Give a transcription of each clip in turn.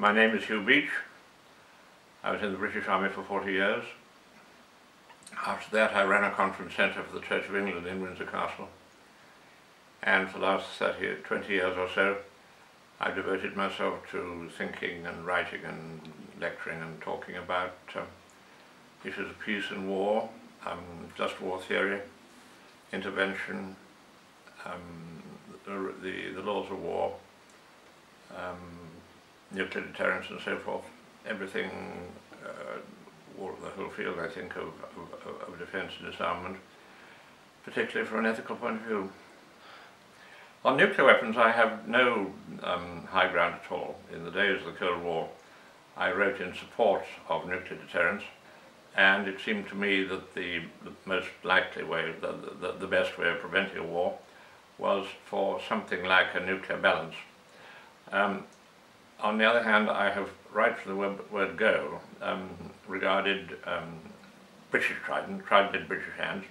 My name is Hugh. I was in the British Army for 40 years. After that I ran a conference centre for the Church of England in Windsor Castle, and for the last 20 years or so I've devoted myself to thinking and writing and lecturing and talking about issues of peace and war, just war theory, intervention, the laws of war, nuclear deterrence and so forth, everything, the whole field, I think, of defence and disarmament, particularly from an ethical point of view. On nuclear weapons I have no high ground at all. In the days of the Cold War I wrote in support of nuclear deterrence, and it seemed to me that the most likely way, the best way of preventing a war was for something like a nuclear balance. On the other hand, I have, right from the word go, regarded British Trident in British hands,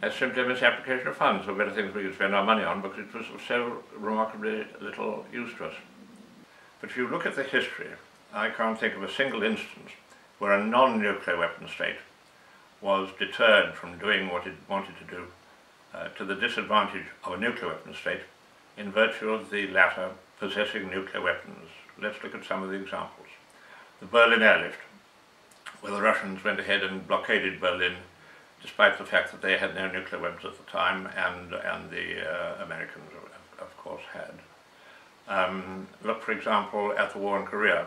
as simply a misapplication of funds, or better things we could spend our money on, because it was of so remarkably little use to us. But if you look at the history, I can't think of a single instance where a non-nuclear weapon state was deterred from doing what it wanted to do to the disadvantage of a nuclear weapon state in virtue of the latter possessing nuclear weapons. Let's look at some of the examples. The Berlin airlift, where the Russians went ahead and blockaded Berlin despite the fact that they had no nuclear weapons at the time, and the Americans, of course, had. Look, for example, at the war in Korea,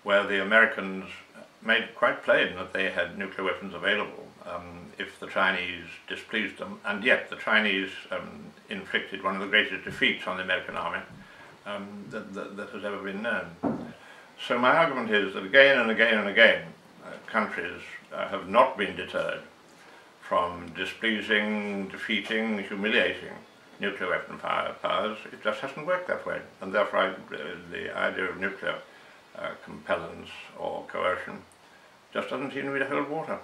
where the Americans made it quite plain that they had nuclear weapons available if the Chinese displeased them, and yet the Chinese inflicted one of the greatest defeats on the American army that has ever been known. So my argument is that again and again and again countries have not been deterred from displeasing, defeating, humiliating nuclear weapon powers. It just hasn't worked that way, and therefore the idea of nuclear compellence or coercion just doesn't seem to me to hold water.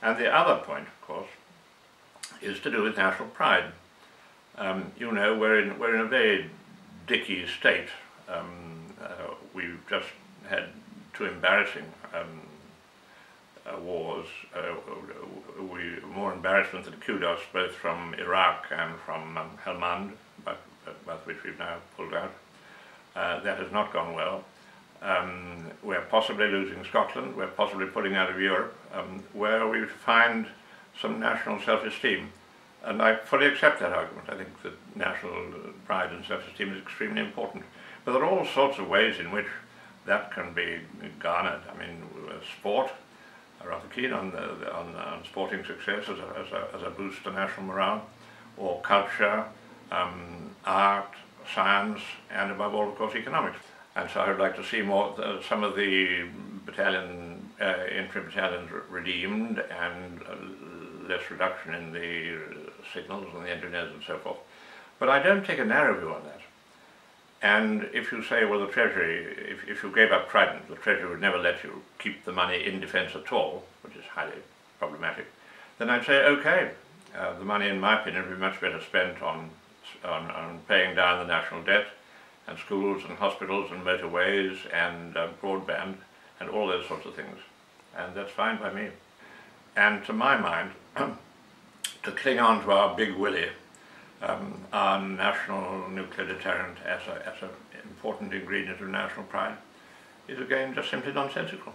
And the other point, of course, is to do with national pride. You know, we're in a very dicky state. We've just had two embarrassing wars, more embarrassment than kudos, both from Iraq and from Helmand, but which we've now pulled out. That has not gone well. We're possibly losing Scotland, we're possibly pulling out of Europe, where we find some national self-esteem. And I fully accept that argument. I think that national pride and self-esteem is extremely important. But there are all sorts of ways in which that can be garnered. I mean, sport, I'm rather keen on sporting success as a boost to national morale, or culture, art, science, and above all, of course, economics. And so I would like to see more, some of the infantry battalions redeemed, and less reduction in the signals and the engineers and so forth. But I don't take a narrow view on that. And if you say, well, the Treasury, if you gave up Trident, the Treasury would never let you keep the money in defence at all, which is highly problematic, then I'd say, okay, the money, in my opinion, would be much better spent on paying down the national debt, and schools and hospitals and motorways and broadband and all those sorts of things. And that's fine by me. And to my mind, to cling on to our big willie, our national nuclear deterrent as an important ingredient of national pride, is again just simply nonsensical.